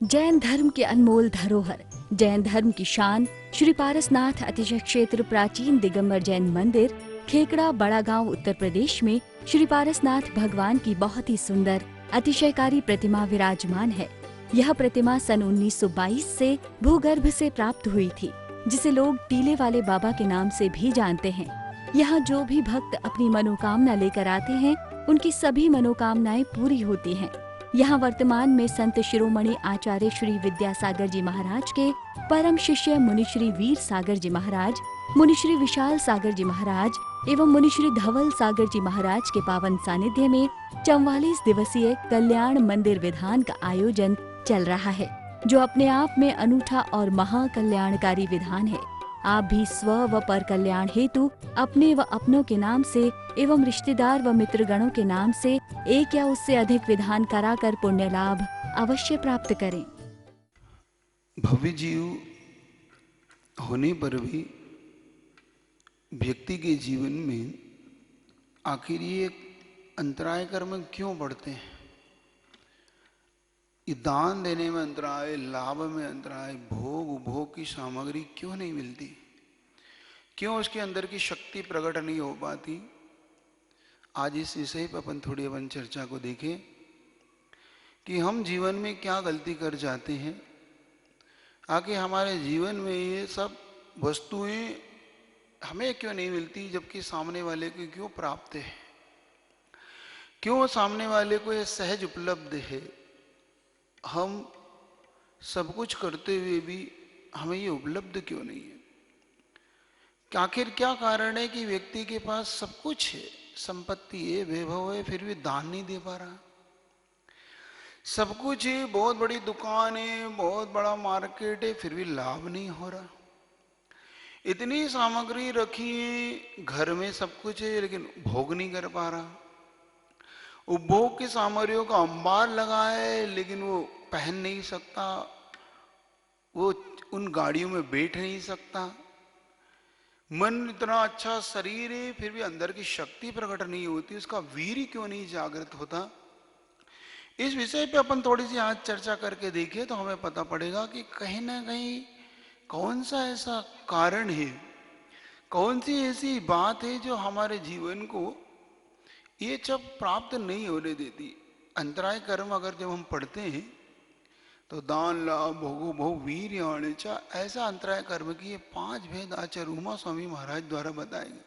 जैन धर्म के अनमोल धरोहर, जैन धर्म की शान श्री पारसनाथ अतिशय क्षेत्र प्राचीन दिगंबर जैन मंदिर, खेकड़ा बड़ा गांव उत्तर प्रदेश में श्री पारसनाथ भगवान की बहुत ही सुंदर अतिशयकारी प्रतिमा विराजमान है। यह प्रतिमा सन 1922 से भूगर्भ से प्राप्त हुई थी, जिसे लोग टीले वाले बाबा के नाम से भी जानते हैं। यहाँ जो भी भक्त अपनी मनोकामना लेकर आते हैं, उनकी सभी मनोकामनाएं पूरी होती हैं। यहाँ वर्तमान में संत शिरोमणि आचार्य श्री विद्यासागर जी महाराज के परम शिष्य मुनिश्री वीर सागर जी महाराज, मुनिश्री विशाल सागर जी महाराज एवं मुनिश्री धवल सागर जी महाराज के पावन सानिध्य में 44 दिवसीय कल्याण मंदिर विधान का आयोजन चल रहा है, जो अपने आप में अनूठा और महाकल्याणकारी विधान है। आप भी स्व व पर कल्याण हेतु अपने व अपनों के नाम से एवं रिश्तेदार व मित्रगणों के नाम से एक या उससे अधिक विधान कराकर पुण्य लाभ अवश्य प्राप्त करें। भव्य जीव होने पर भी व्यक्ति के जीवन में आखिर ये अंतराय कर्म क्यों बढ़ते हैं? ये दान देने में अंतराय, लाभ में अंतराय, भोग उपभोग की सामग्री क्यों नहीं मिलती? क्यों उसके अंदर की शक्ति प्रकट नहीं हो पाती? आज इस विषय पर अपन चर्चा को देखें कि हम जीवन में क्या गलती कर जाते हैं, आखिर हमारे जीवन में ये सब वस्तुएं हमें क्यों नहीं मिलती, जबकि सामने वाले को क्यों प्राप्त है? क्यों सामने वाले को ये सहज उपलब्ध है? हम सब कुछ करते हुए भी हमें ये उपलब्ध क्यों नहीं है? आखिर क्या कारण है कि व्यक्ति के पास सब कुछ है, संपत्ति है, वैभव है, फिर भी दान नहीं दे पा रहा? सब कुछ है, बहुत बड़ी दुकान है, बहुत बड़ा मार्केट है, फिर भी लाभ नहीं हो रहा। इतनी सामग्री रखी है, घर में सब कुछ है, लेकिन भोग नहीं कर पा रहा। उपभोग की सामग्रियों का अंबार लगा है, लेकिन वो पहन नहीं सकता, वो उन गाड़ियों में बैठ नहीं सकता। मन इतना अच्छा शरीर है, फिर भी अंदर की शक्ति प्रकट नहीं होती, उसका वीर्य क्यों नहीं जागृत होता? इस विषय पे अपन थोड़ी सी आज चर्चा करके देखें तो हमें पता पड़ेगा कि कहीं ना कहीं कौन सा ऐसा कारण है, कौन सी ऐसी बात है जो हमारे जीवन को ये जब प्राप्त नहीं होने देती। अंतराय कर्म अगर जब हम पढ़ते हैं तो दान लाभ भोगो भोग वीर आणिचा, ऐसा अंतराय कर्म की ये 5 भेद आचार्य उमा स्वामी महाराज द्वारा बताए गए।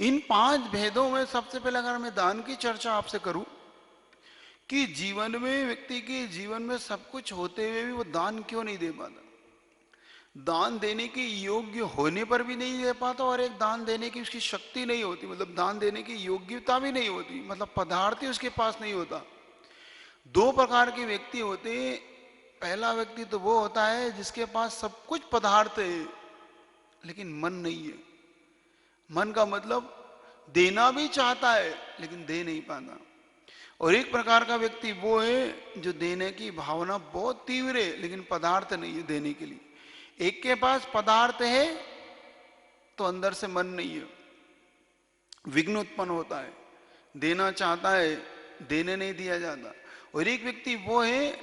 इन 5 भेदों में सबसे पहले अगर मैं दान की चर्चा आपसे करूं कि जीवन में व्यक्ति के जीवन में सब कुछ होते हुए भी वो दान क्यों नहीं दे पाता, दान देने के योग्य होने पर भी नहीं दे पाता, और एक दान देने की उसकी शक्ति नहीं होती, मतलब दान देने की योग्यता भी नहीं होती, मतलब पदार्थ ही उसके पास नहीं होता। 2 प्रकार के व्यक्ति होते हैं। पहला व्यक्ति तो वो होता है जिसके पास सब कुछ पदार्थ है लेकिन मन नहीं है। मन का मतलब देना भी चाहता है लेकिन दे नहीं पाता। और एक प्रकार का व्यक्ति वो है जो देने की भावना बहुत तीव्र है लेकिन पदार्थ नहीं है देने के लिए। एक के पास पदार्थ है तो अंदर से मन नहीं है, विघ्न उत्पन्न होता है, देना चाहता है, देने नहीं दिया जाता। और एक व्यक्ति वो है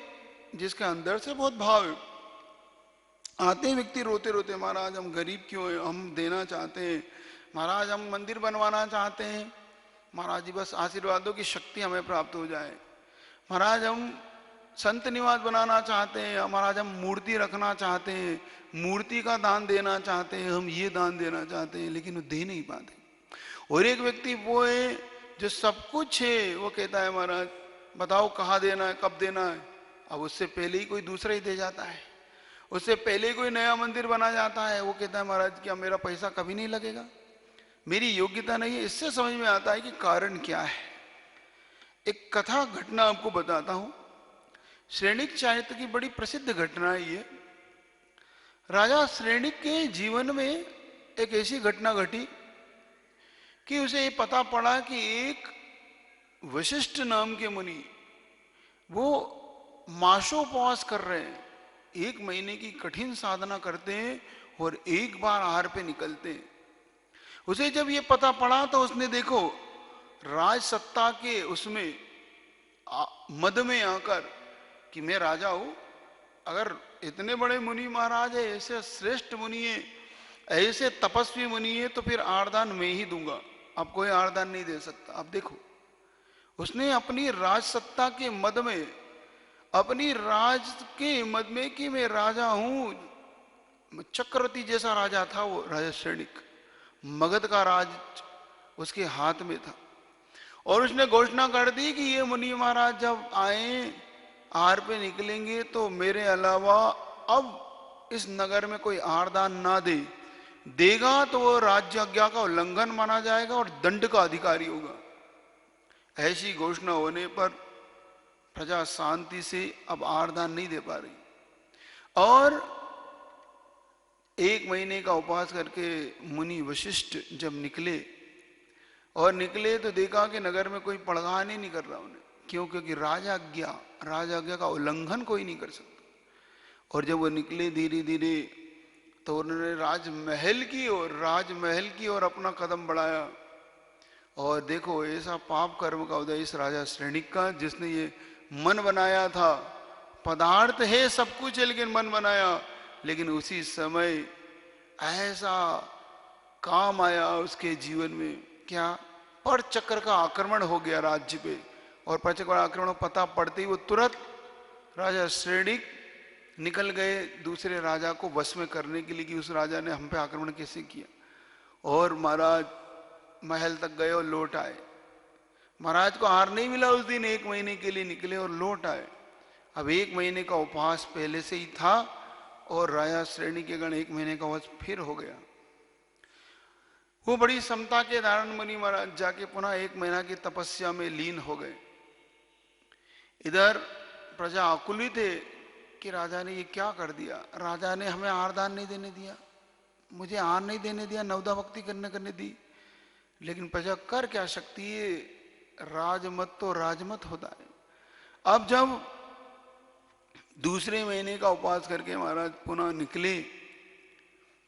जिसके अंदर से बहुत भाव है। आते हैं व्यक्ति रोते रोते, महाराज हम गरीब क्यों हैं, हम देना चाहते हैं, महाराज हम मंदिर बनवाना चाहते हैं, महाराज जी बस आशीर्वादों की शक्ति हमें प्राप्त हो जाए, महाराज हम संत निवास बनाना चाहते हैं, महाराज हम मूर्ति रखना चाहते हैं, मूर्ति का दान देना चाहते हैं, हम ये दान देना चाहते हैं, लेकिन वो दे नहीं पाते। और एक व्यक्ति वो है जो सब कुछ है, वो कहता है महाराज बताओ कहाँ देना है, कब देना है। अब उससे पहले ही कोई दूसरा ही दे जाता है, उससे पहले ही कोई नया मंदिर बना जाता है, वो कहता है महाराज क्या मेरा पैसा कभी नहीं लगेगा, मेरी योग्यता नहीं है। इससे समझ में आता है कि कारण क्या है। एक कथा घटना आपको बताता हूं। श्रेणिक चारित्र की बड़ी प्रसिद्ध घटना है ये। राजा श्रेणिक के जीवन में एक ऐसी घटना घटी कि उसे ये पता पड़ा कि एक वशिष्ठ नाम के मुनि वो मासोपवास कर रहे हैं, 1 महीने की कठिन साधना करते हैं और एक बार आहार पे निकलते हैं। उसे जब ये पता पड़ा तो उसने देखो राज सत्ता के उसमें मद में आकर कि मैं राजा हूं, अगर इतने बड़े मुनि महाराज है, ऐसे श्रेष्ठ मुनि है, ऐसे तपस्वी मुनि है, तो फिर आरदान मैं ही दूंगा, अब कोई आरदान नहीं दे सकता। अब देखो, उसने अपनी राज सत्ता के मद में, अपनी राज के मद में कि मैं राजा हूं, चक्रवर्ती जैसा राजा था वो राजा श्रेणिक, मगध का राज उसके हाथ में था, और उसने घोषणा कर दी कि ये मुनि महाराज जब आए आहार पे निकलेंगे तो मेरे अलावा अब इस नगर में कोई आहारदान ना दे, देगा तो वो राज्य आज्ञा का उल्लंघन माना जाएगा और दंड का अधिकारी होगा। ऐसी घोषणा होने पर प्रजा शांति से अब आहारदान नहीं दे पा रही, और 1 महीने का उपवास करके मुनि वशिष्ठ जब निकले, और निकले तो देखा कि नगर में कोई पड़गान ही नहीं कर रहा उन्हें, क्यों? क्योंकि राजाज्ञा का उल्लंघन कोई नहीं कर सकता। और जब वो निकले धीरे धीरे, तो उन्होंने राजमहल की ओर अपना कदम बढ़ाया, और देखो ऐसा पाप कर्म का उदय इस राजा श्रेणिक का, जिसने ये मन बनाया था, पदार्थ है सब कुछ है लेकिन मन बनाया, लेकिन उसी समय ऐसा काम आया उसके जीवन में, क्या? पर चक्र का आक्रमण हो गया राज्य पे, और पर चक्र आक्रमण पता पड़ते ही वो तुरंत राजा श्रेणिक निकल गए दूसरे राजा को वश में करने के लिए कि उस राजा ने हम पे आक्रमण कैसे किया, और महाराज महल तक गए और लौट आए। महाराज को हार नहीं मिला उस दिन, 1 महीने के लिए निकले और लौट आए। अब 1 महीने का उपवास पहले से ही था, और राजा श्रेणी के गण 1 महीने का उपवास फिर हो गया। वो बड़ी समता के धारण मुनि महाराज जाके पुनः 1 महीना की तपस्या में लीन हो गए। इधर प्रजा आकुलित है कि राजा ने ये क्या कर दिया, राजा ने हमें आहारदान नहीं देने दिया, मुझे आहार नहीं देने दिया, नवदा भक्ति करने दी, लेकिन प्रजा कर क्या सकती है, राजमत तो राजमत होता है। अब जब दूसरे महीने का उपवास करके महाराज पुनः निकले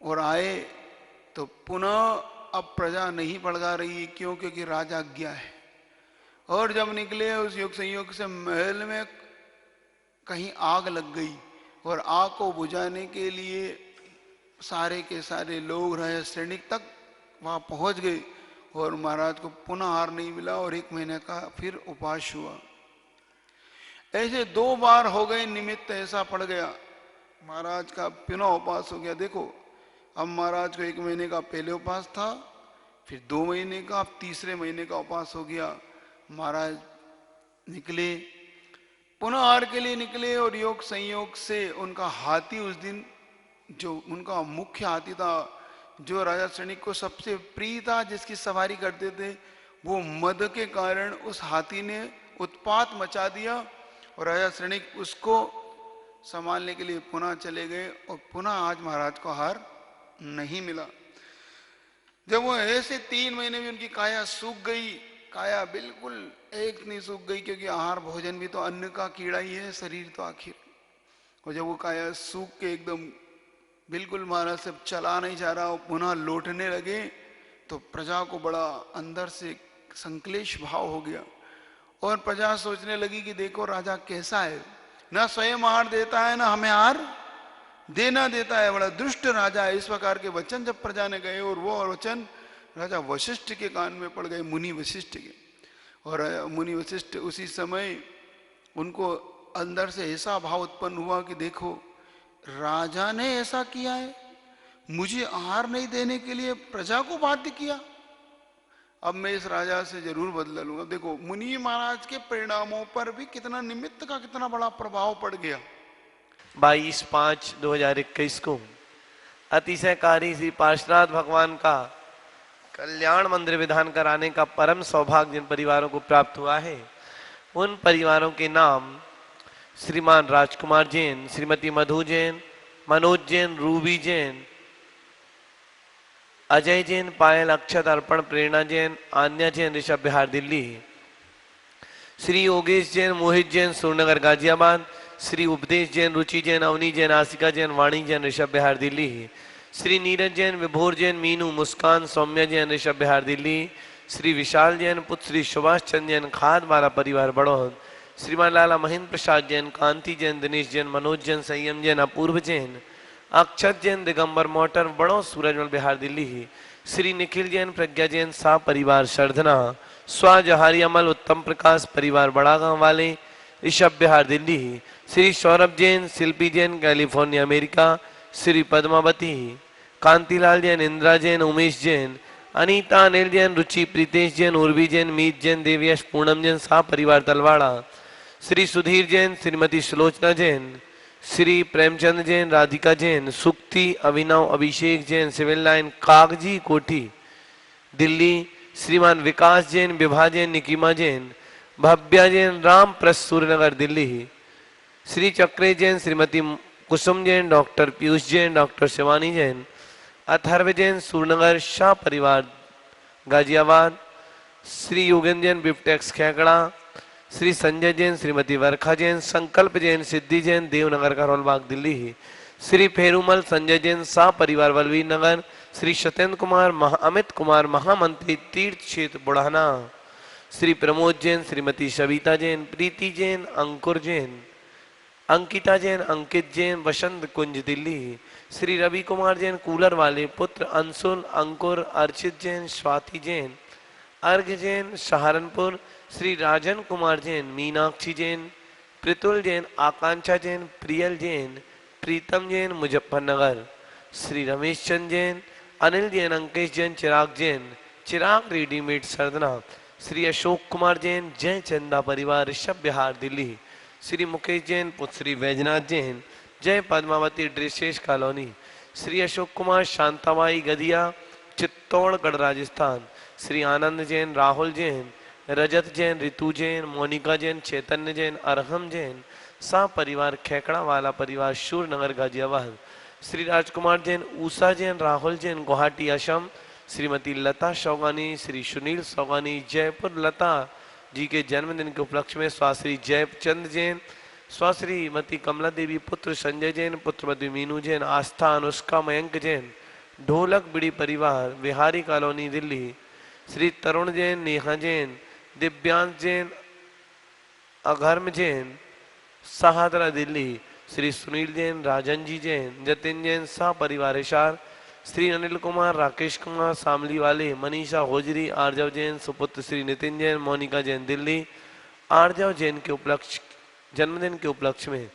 और आए, तो पुनः अब प्रजा नहीं पड़गा रही, क्यों? क्योंकि राजाज्ञा है। और जब निकले उस योग संयोग से महल में कहीं आग लग गई, और आग को बुझाने के लिए सारे के सारे लोग राजा श्रेणिक तक वहां पहुंच गए, और महाराज को पुनः आहार नहीं मिला, और 1 महीने का फिर उपवास हुआ। ऐसे 2 बार हो गए, निमित्त ऐसा पड़ गया, महाराज का पुनः उपवास हो गया। देखो, अब महाराज को 1 महीने का पहले उपवास था, फिर 2 महीने का, अब तीसरे महीने का उपवास हो गया। महाराज निकले, पुनः आहार के लिए निकले, और योग संयोग से उनका हाथी उस दिन, जो उनका मुख्य हाथी था, जो राजा श्रेणिक को सबसे प्रिय था, जिसकी सवारी करते थे, वो मद के कारण उस हाथी ने उत्पात मचा दिया, और राजा श्रेणिक उसको संभालने के लिए पुनः चले गए, और पुनः आज महाराज को आहार नहीं मिला। जब वो ऐसे 3 महीने में उनकी काया सूख गई, काया बिल्कुल एक नहीं सूख गई, क्योंकि आहार भोजन भी तो अन्न का कीड़ा ही है, शरीर तो आखिर। और जब वो काया सूख के एकदम बिल्कुल महाराज से चला नहीं जा रहा, पुनः लौटने लगे, तो प्रजा को बड़ा अंदर से संक्लेश भाव हो गया, और प्रजा सोचने लगी कि देखो राजा कैसा है, ना स्वयं आहार देता है, ना हमें आहार देना देता है, बड़ा दुष्ट राजा है। इस प्रकार के वचन जब प्रजा ने गए, और वो वचन राजा वशिष्ठ के कान में पड़ गए, मुनि वशिष्ठ के, और मुनि वशिष्ठ उसी समय उनको अंदर से ऐसा भाव उत्पन्न हुआ कि देखो राजा ने ऐसा किया है, मुझे आहार नहीं देने के लिए प्रजा को बाध्य किया, अब मैं इस राजा से जरूर बदला लूंगा। देखो मुनि महाराज के परिणामों पर भी कितना निमित्त का कितना बड़ा प्रभाव पड़ गया। 22/5/2021 को अतिशयकारी श्री पार्श्वनाथ भगवान का कल्याण मंदिर विधान कराने का परम सौभाग्य जिन परिवारों को प्राप्त हुआ है, उन परिवारों के नाम श्रीमान राजकुमार जैन, श्रीमती मधु जैन, मनोज जैन, रूबी जैन, अजय जैन, पायल, अक्षत, अर्पण, प्रेरणा जैन, आन्या जैन, ऋषभ बिहार दिल्ली, श्री योगेश जैन, मोहित जैन, सूरनगर गाजियाबाद, श्री उपदेश जैन, रुचि जैन, अवनी जैन, आसिका जैन, वाणी जैन, ऋषभ बिहार दिल्ली, श्री नीरज जैन, विभोर जैन, मीनू, मुस्कान, सौम्या जैन, ऋषभ बिहार दिल्ली, श्री विशाल जैन, पुत्र श्री सुभाष चंद्र जैन, खाद मारा परिवार बड़ौद, श्रीमान लाला महेंद्र प्रसाद जैन, कांति जैन, दिनेश जैन, मनोज जैन, संयम जैन, अपूर्व जैन, अक्षत जैन, दिगंबर मोटर, बड़ो सूरजमल बिहार दिल्ली ही। श्री निखिल जैन, प्रज्ञा जैन, सा परिवार शर्धना, स्वा जहारी अमल, उत्तम प्रकाश परिवार बड़ा गांव वाले, ऋषभ बिहार दिल्ली ही। श्री सौरभ जैन, शिल्पी जैन, कैलिफोर्निया अमेरिका, श्री पद्मावती, कांतिलाल जैन, इंदिरा जैन, उमेश जैन, अनीता, अनिल जैन, रुचि, प्रीतेश जैन, उर्वी जैन, मीत जैन, देवयश, पूनम जैन, सा परिवार तलवाड़ा, श्री सुधीर जैन, श्रीमती सुलोचना जैन, श्री प्रेमचंद जैन, राधिका जैन, सुक्ति, अभिनव, अभिषेक जैन, सिविल लाइन कागजी कोठी दिल्ली, श्रीमान विकास जैन, विभा जैन, निकिमा जैन, भव्या जैन, राम सूर्यनगर दिल्ली, श्री चक्रे जैन, श्रीमती कुसुम जैन, डॉक्टर पीयूष जैन, डॉक्टर शिवानी जैन, अथर्व जैन, सूरनगर शाह परिवार गाजियाबाद, श्री योगेंद्र जैन, बिफ्टेक्स खेकड़ा, श्री संजय जैन, श्रीमती वर्खा जैन, संकल्प जैन, सिद्धि जैन, देवनगर करोलबाग दिल्ली, श्री फेरूमल संजय जैन, सा परिवार बलवीर नगर, श्री सत्येंद्र कुमार, अमित कुमार, महामंत्री तीर्थ क्षेत्र बुढ़ाना, श्री प्रमोद जैन, श्रीमती सविता जैन, प्रीति जैन, अंकुर जैन, अंकिता जैन, अंकित जैन, वसंत कुंज दिल्ली, श्री रवि कुमार जैन, कूलर वाले, पुत्र अंशुल, अंकुर, अर्चित जैन, स्वाति जैन, अर्घ जैन, सहारनपुर, श्री राजन कुमार जैन, मीनाक्षी जैन, प्रितुल जैन, आकांक्षा जैन, प्रियल जैन, प्रीतम जैन, मुजफ्फरनगर, श्री रमेश चंद जैन, अनिल जैन, अंकेश जैन, चिराग जैन, चिराग रेडीमेड सरदना, श्री अशोक कुमार जैन, जय चंदा परिवार ऋषभ बिहार दिल्ली, श्री मुकेश जैन, पुत्र श्री वैजनाथ जैन, जय पद्मावती ड्रेसेस कॉलोनी, श्री अशोक कुमार, शांताबाई गदिया, चित्तौड़गढ़ राजस्थान, श्री आनंद जैन, राहुल जैन, रजत जैन, ऋतु जैन, मोनिका जैन, चैतन्य जैन, अरहम जैन, सा परिवार खेकड़ा वाला परिवार शूरनगर गाजियाबाद, श्री राजकुमार जैन, उषा जैन, राहुल जैन, गुवाहाटी असम, श्रीमती लता सौगानी, श्री सुनील सौगानी, जयपुर लता जी के जन्मदिन के उपलक्ष्य में स्वाश्री जयचंद जैन, स्वाश्रीमती कमला देवी, पुत्र संजय जैन, पुत्रवती मीनू जैन, आस्था, अनुष्का, मयंक जैन, ढोलक बिड़ी परिवार बिहारी कॉलोनी दिल्ली, श्री तरुण जैन, नेहा जैन, दिव्यांश जैन, अघर्म जैन, सहादरा दिल्ली, श्री सुनील जैन, राजन जी जैन, जतिन जैन, सा परिवार हिसार, श्री अनिल कुमार, राकेश कुमार, शामली वाले, मनीषा होजरी, आर्जव जैन, सुपुत्र श्री नितिन जैन, मोनिका जैन दिल्ली, आर्जव जैन के उपलक्ष्य जन्मदिन के उपलक्ष्य में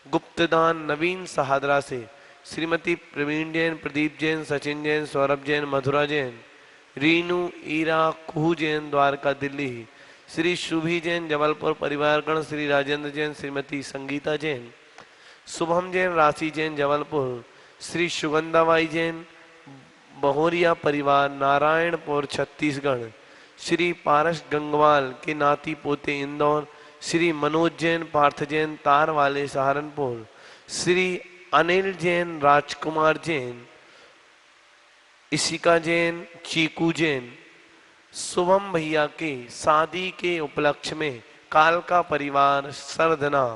गुप्तदान नवीन सहादरा से श्रीमती प्रवीण जैन, प्रदीप जैन, सचिन जैन, सौरभ जैन, मधुरा जैन, रीनू, ईरा, कुहू जैन, द्वारका दिल्ली, श्री शुभी जैन, जबलपुर परिवारगण, श्री राजेंद्र जैन, श्रीमती संगीता जैन, शुभम जैन, राशि जैन, जबलपुर, श्री सुगंधाबाई जैन, बहोरिया परिवार नारायणपुर छत्तीसगढ़, श्री पारस गंगवाल के नाती पोते इंदौर, श्री मनोज जैन, पार्थ जैन, तार वाले सहारनपुर, श्री अनिल जैन, राजकुमार जैन, इशिका जैन, चीकू जैन, शुभम भैया के शादी के उपलक्ष्य में कालका परिवार सरधना,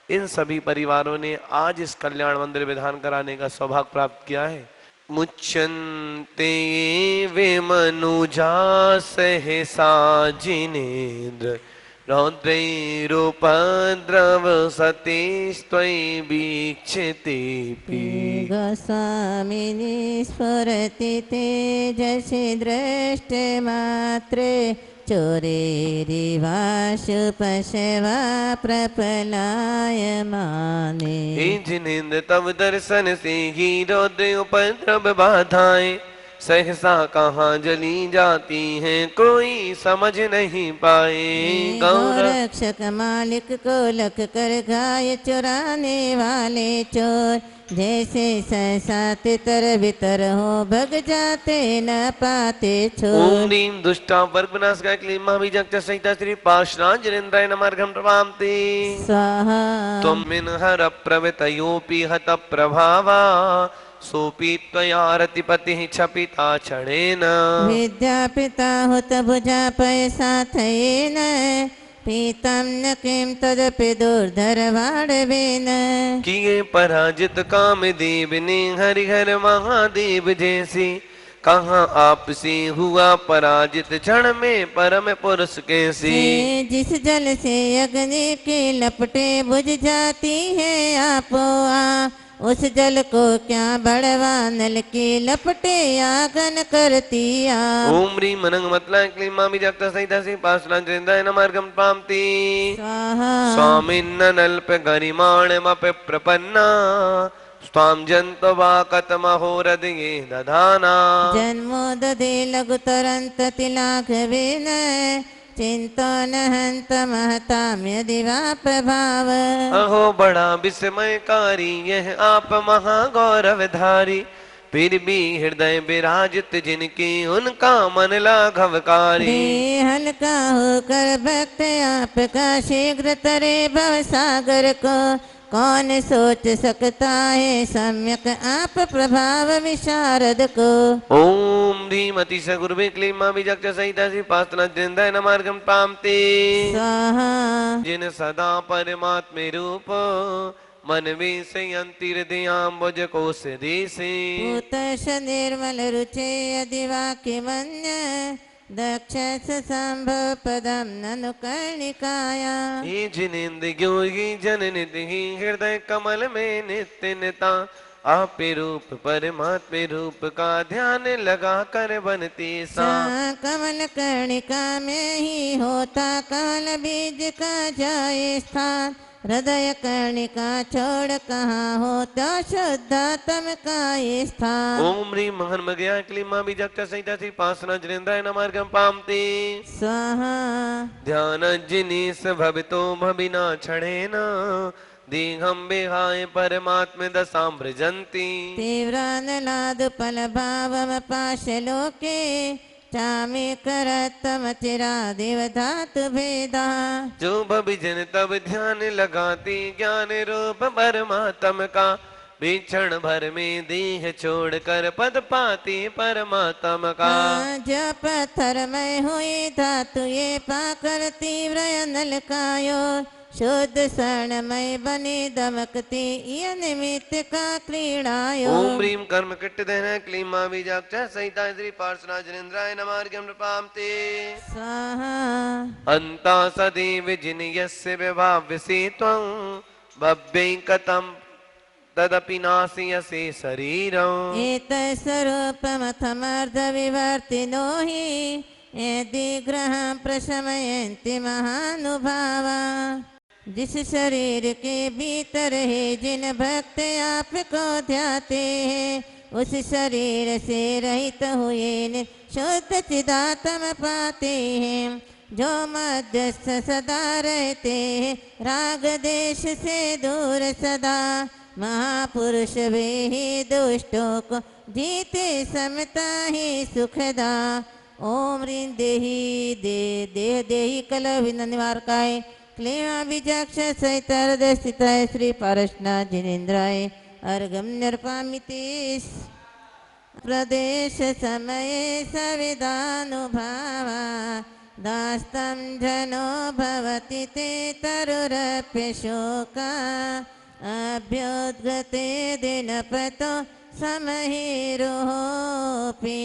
इन सभी परिवारों ने आज इस कल्याण मंदिर विधान कराने का सौभाग्य प्राप्त किया है। मुच्यन्ते वे मनुजा सहसा जिनेन्द्र रौद्रैरुपद्रव सतेस्त्वयि वीक्षितेऽपि गोस्वामिनि स्फुरति तेजसि दृष्टमात्रे चोरेरिवाशुपशवा प्रपलायमाने। हे जिनेन्द्र तव दर्शन से ही रौद्र उपद्रव बाधाएं सहसा कहाँ जली जाती हैं कोई समझ नहीं पाए। गौरक्षक मालिक को लख कर गाय चुराने वाले चोर जैसे सहसा तितर बितर हो भग जाते न पाते छोर। ओम ह्रीं दुष्टा वर्ग विनाशकाय क्लीं महाबीजक्च सहिता श्री पार्श्वनाथ जिनेन्द्राय नमर्घं प्रभान्ते स्वाहा। त्वं मिन्हर प्रवृतयोऽपि हत प्रभावा सोऽपि त्वया रतिपतिः क्षपिता क्षणेन। विद्यापिता हुत भुजा पैसाथयेन पीतं न किं तदपि दुर्धरवाडवेन। किए पराजित कामदेव ने हरिहर महादेव जैसी कहाँ आपसे हुआ पराजित क्षण में परम पुरुष कैसे। जिस जल से अग्नि की लपटे बुझ जाती है आपो उस जल को क्या बड़वा नल की लपटे आगन करती ओम ह्रीं मनंग मतला क्लीमा विजक्ता सहिता सी पासना जृंदाय नमार्गम पामती स्वाहा स्वामिन्न नल्प गरिमाणमपि प्रपन्ना स्वाम जंतो वा कतमहोरदये दधाना। जन्मो दधे लघुतरंत तिलाघवेन चिंतन हंत महताम्य दिवा प्रभाव। अहो बड़ा विस्मयकारी यह आप महागौरवधारी फिर भी हृदय विराजित जिनकी उनका मन लाघवकारी। हल्का होकर भक्त आपका शीघ्र तरे भव सागर को कौन सोच सकता है सम्यक आप प्रभाव विशारद को। ओम ह्रीं अतिश गुरुवे क्लीमा विजक्ष सहिता सी पासना जृंदाय नमार्गम पामते स्वाहा जिन सदा परमात्मे रूप मन विषयंति हृदयाम्बुज कोश देशे। पूतश निर्मल रुचे अधिवाक्य मन्य दक्ष संभव पदम ननु कर्णिकाया। ये जिनेन्द्रियों की जननिधि हृदय कमल में नित्य निता आपे रूप परमात्मे रूप का ध्यान लगा कर बनती सा। कमल कर्णिका में ही होता कमल बीज का जाए स्थान हृदय कर्णिका छोड़ कहाँ होता शुद्धात्म का ये स्थान। ओम ह्रीं महन्मगया क्लीमा बीजक्ष सहिता सी पासना जृंदाय नमार्गम पामते स्वाहा ध्यान जिनीस भवितो भविना क्षणेन दीघं विहाय परमात्म दशां भृजन्ति। तीव्रानलाद फल भावम पाशलोके चामे करतम चिरा देव धातु भेदा। जो भविजन तब ध्यान लगाती ज्ञान रूप परमात्म का क्षण भर में देह छोड़ कर पद पाती परमात्म का। जो पत्थर में हुई धातु ये पाकर तीव्र नल कायो शुद्ध स्वर्णमय बने दमकती ये निमित्त का क्रीड़ायो। ओम ह्रीं कर्म किट देना क्लीमा बीजाक्ष सहिता श्री पार्श्वनाथ जनेन्द्राय नमार्गम नृपामते स्वाहा अन्ता सदैव जिन यस्य विभाव्यसे त्वं भव्यैकतं तदपि नाशयसे शरीरम्। एतस्वरूपमथमर्ध विवर्तिनो हि यदिग्रहं प्रशमयन्ति महानुभावा। जिस शरीर के भीतर है जिन भक्त आपको ध्याते हैं उस शरीर से रहित हुए शुद्ध चिदात्म पाते हैं। जो मध्यस्थ सदा रहते हैं राग देश से दूर सदा महापुरुष वे ही दुष्टों को जीते समता ही सुखदा। ओम ह्रीं देहि दे देह देहि कल निवारकाय क्लीमा बीजाक्ष सहित हृदय स्थिताय श्री पार्श्वनाथ जिनेन्द्राय अर्घ्यं निर्पामिते। प्रदेश समय सविदानुभावा दास्तं जनो भवति ते तरुरप्य शोका अभ्युद्गते दिनपतो समहिरोऽपि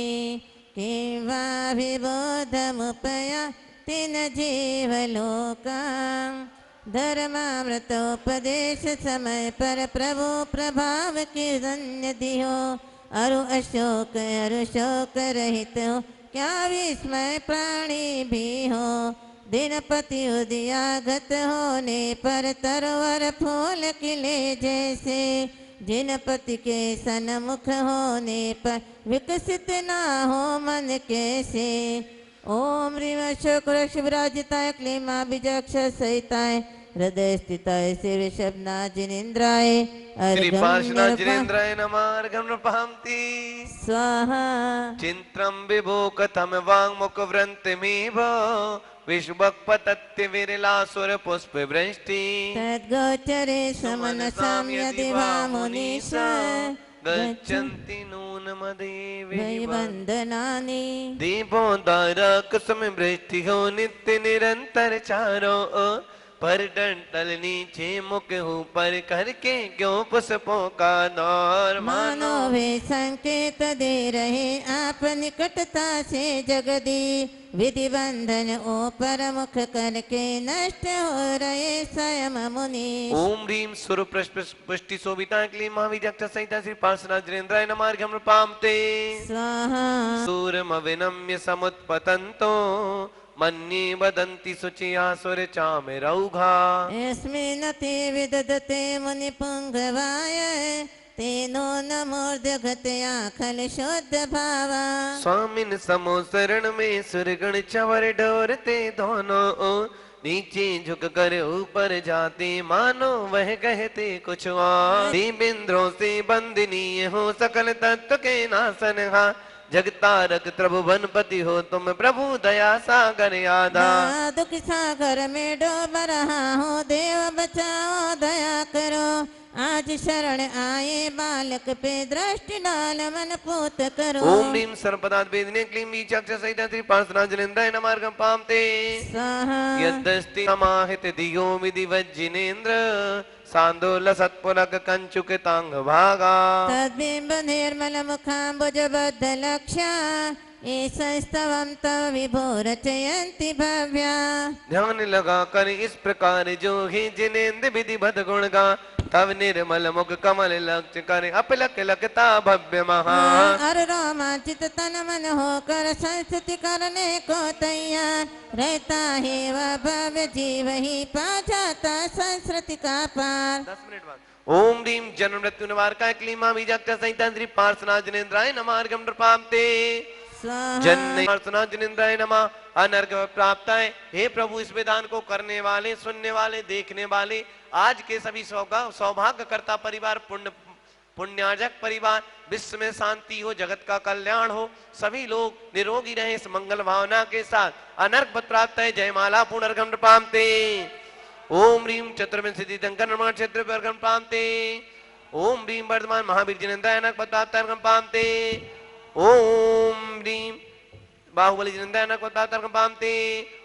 किं वा विबोधमुपया तिन जीवलोका। धर्मामृतोपदेश समय पर प्रभु प्रभाव की धन्यति हो अरु अशोक अरु शोक रहित हो क्या विस्मय प्राणी भी हो। दिनपति उदयागत होने पर तरवर फूल खिले जैसे जिनपति के सन्मुख होने पर विकसित ना हो मन कैसे। ओम ह्रीं अशोक वृक्ष विराजिताय क्लीमा बीजाक्ष सहिताय हृदय स्थिताय श्री ऋषभनाथ जिनेन्द्राय श्री पार्श्वनाथ जिनेन्द्राय नमार्गं नृपामते स्वाहा। चित्रं विभो कथम वाङ्मुख व्रन्तिमेव विश्वक्पतत्य विरलासुर पुष्प वृष्टि। तद्गोचरे समनसां यदि वा मुनीश गच्छन्ति नूनमदे वन्दनानि। दीपोदारक समय वृष्टि हो नित्य निरंतर चारों पर डंटल नीचे मुख ऊपर करके क्यों पुष्पों का दौर मानो वे संकेत दे रहे आप निकटता से जगदी विधि बंधन ऊपर मुख करके नष्ट हो रहे स्वयं मुनि। ओम ह्रीम सुर पुष्टि शोभिता क्लीं महावीर्यक्ष संहिता श्री पार्श्वनाथ जनेन्द्राय नमार्घ्यं प्रपामते स्वाहा सूरम विनम्य समुत्पतन्तो मन्ये वदन्ति शुचिया सुरचामिरौघा यस्मिन्नते विदधते मुनिपुङ्गवाय तेनो न मूर्धगतया खल शुद्ध भावा। स्वामिन समो शरण में सुरगण चवर डोरते दोनों ओर नीचे झुक कर ऊपर जाते मानो वह कहते कुछ और बिंद्रों से बंदनीय हो सकल तत्व के नासनहा जगतारक प्रभु वनपति हो तुम प्रभु दया सागर यादा। दुख सागर में डूब रहा हूँ देव बचाओ दया करो आज शरण आए बालक पे दृष्टि डाल मन पूत करो। ओम ह्रीम सर्वपदात् वेदिने क्लीं बीजाक्ष सहित श्री पार्श्वनाथ जनेन्द्राय नमार्घ्यं पामते स्वाहा यद्दस्ति समाहित दियो विधिवज्जिनेन्द्र सांदोल सत्पुरक कंचुकितांग भागा तद्बिंब निर्मल मुखाम्बुज बद्ध लक्ष्या स्तवं तव विभो रचयन्ति भव्या। ध्यान लगा कर इस प्रकार जो ही जिनेन्द्र विधि बद गुण गा तब निर्मल मुख कमल लक्ष्य करे अपलक लकता भव्य महा। और रोमांचित तन मन होकर संस्तुति करने को तैयार रहता है वह भव्य जीव ही पा जाता संस्कृति का पार। 10 मिनट बाद ओम ह्रीम जन्म मृत्यु निवारकाय क्लीमा बीजाक्ष संहिता श्री पार्श्वनाथ जनेन्द्राय नमार्घ्यं प्रपामते जन्म पार्श्वनाथ जनेन्द्राय नमः अनर्घ प्राप्त है। हे प्रभु इस विधान को करने वाले सुनने वाले देखने वाले आज के सभी सौभाग्य करता परिवार पुण्यार्जक परिवार विश्व में शांति हो जगत का कल्याण हो सभी लोग निरोगी रहे इस मंगल भावना के साथ अनर्घ प्राप्त है। जयमाला पुनर्गम पामते ओम ह्रीम चतुर्विंशति तीर्थंकर निर्माण क्षेत्र पर पामते ओम ह्रीम वर्धमान महावीर जिनेन्द्राय अनर्घ प्राप्त पामते ओम ह्रीम बाहुबली जिनेन्द्राय अनर्घ प्राप्त पामते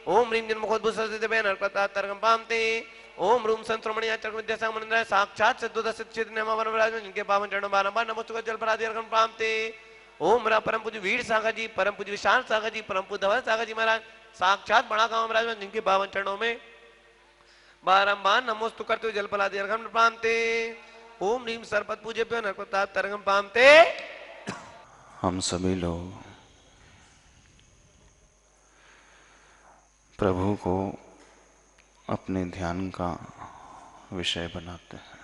ओम ह्रीम जन्मखोद्भूत सरस्वती अनर्घ प्राप्त पामते ओम रूम संतरमणि चक्र विद्यासागर मुनिन्द्राय साक्षात सिद्धोदय क्षेत्र ने हमारा विराज में जिनके पावन चरणों बारंबार नमोस्तुते जल पराधि अर्घन पामते ओम मेरा परम पूज्य वीर सागर जी परम पूज्य विशाल सागर जी परम पूज्य धवल सागर जी महाराज साक्षात बड़ा गांव महाराज में जिनके पावन चरणों में बारंबार नमोस्तु करते हुए जल पराधि अर्घन पामते ओम ह्रीम सरपत पूज्य नर्क प्राप्त अर्घन पामते। हम सभी लोग प्रभु को अपने ध्यान का विषय बनाते हैं।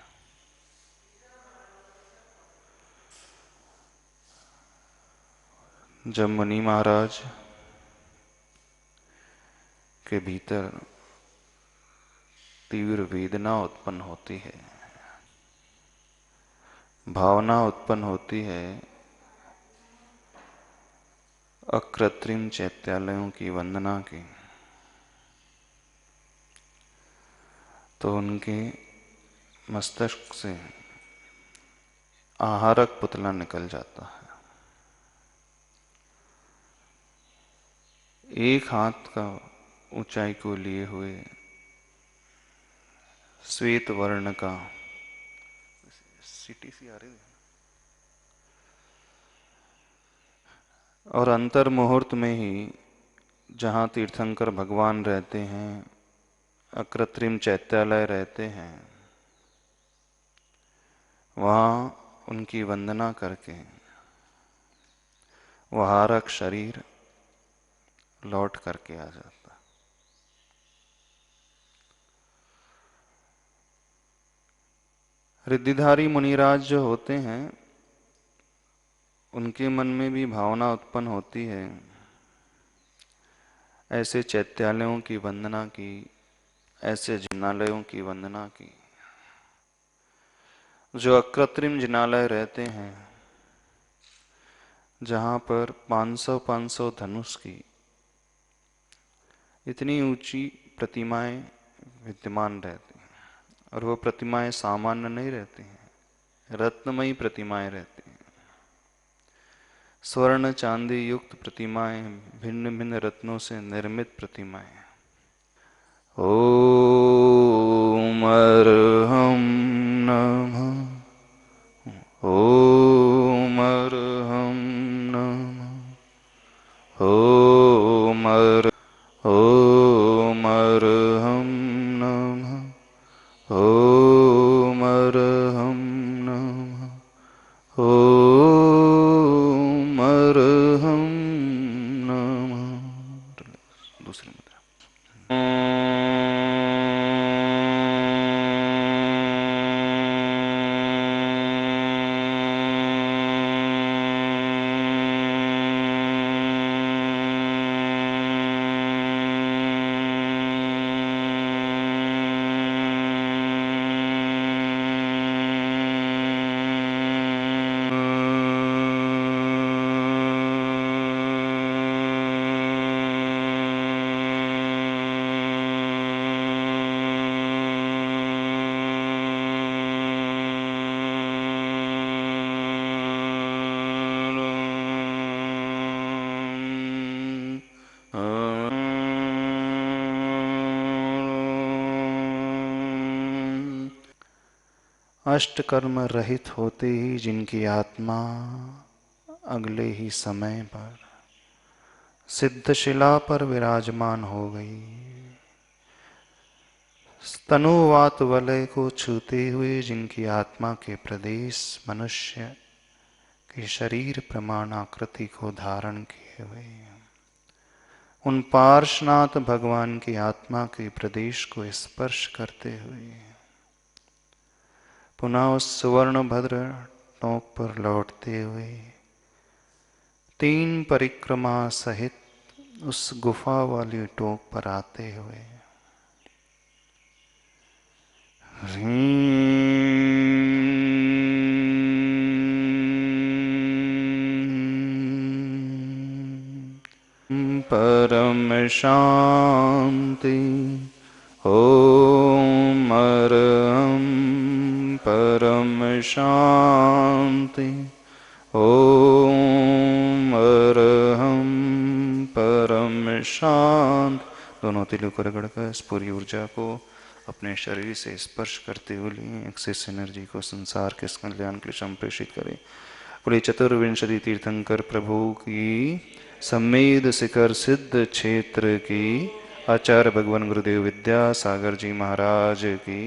जब मुनि महाराज के भीतर तीव्र वेदना उत्पन्न होती है, भावना उत्पन्न होती है अकृत्रिम चैत्यालयों की वंदना की, तो उनके मस्तिष्क से आहारक पुतला निकल जाता है। एक हाथ का ऊंचाई को लिए हुए श्वेत वर्ण का सीटीसी आ रही है और अंतर मुहूर्त में ही जहाँ तीर्थंकर भगवान रहते हैं, अकृत्रिम चैत्यालय रहते हैं, वहाँ उनकी वंदना करके वह हारक शरीर लौट करके आ जाता। रिद्धिधारी मुनिराज जो होते हैं उनके मन में भी भावना उत्पन्न होती है ऐसे चैत्यालयों की वंदना की, ऐसे जिनालयों की वंदना की। जो अकृत्रिम जिनालय रहते हैं जहाँ पर 500 धनुष की इतनी ऊंची प्रतिमाएं विद्यमान रहती हैं और वो प्रतिमाएं सामान्य नहीं रहती हैं, रत्नमयी प्रतिमाएं रहती हैं। स्वर्ण चांदी युक्त प्रतिमाएं, भिन्न भिन्न रत्नों से निर्मित प्रतिमाएं। ॐ अर्हं नमः। ॐ अर्हं नमः। ॐ अर्हं नमः। ॐ अर्हं नमः। ॐ अर्हं नमः। दूसरी मुद्रा। अष्टकर्म रहित होते ही जिनकी आत्मा अगले ही समय पर सिद्धशिला पर विराजमान हो गई, स्तनुवात वलय को छूते हुए जिनकी आत्मा के प्रदेश मनुष्य के शरीर प्रमाण आकृति को धारण किए हुए, उन पार्श्वनाथ भगवान की आत्मा के प्रदेश को स्पर्श करते हुए पुनः उस सुवर्ण भद्र टोंक पर लौटते हुए 3 परिक्रमा सहित उस गुफा वाली टोंक पर आते हुए परम शांति। ओम अर्हं परम शांति। ओम अर्हं परम शांति। दोनों तिलों को रगड़कर इस पूरी ऊर्जा को अपने शरीर से स्पर्श करते हुए एक्सेस एनर्जी को संसार के कल्याण के लिए संप्रेषित करें। बोले चतुर्विंशति तीर्थंकर प्रभु की सम्मेद शिखर सिद्ध क्षेत्र की आचार्य भगवान गुरुदेव विद्यासागर जी महाराज की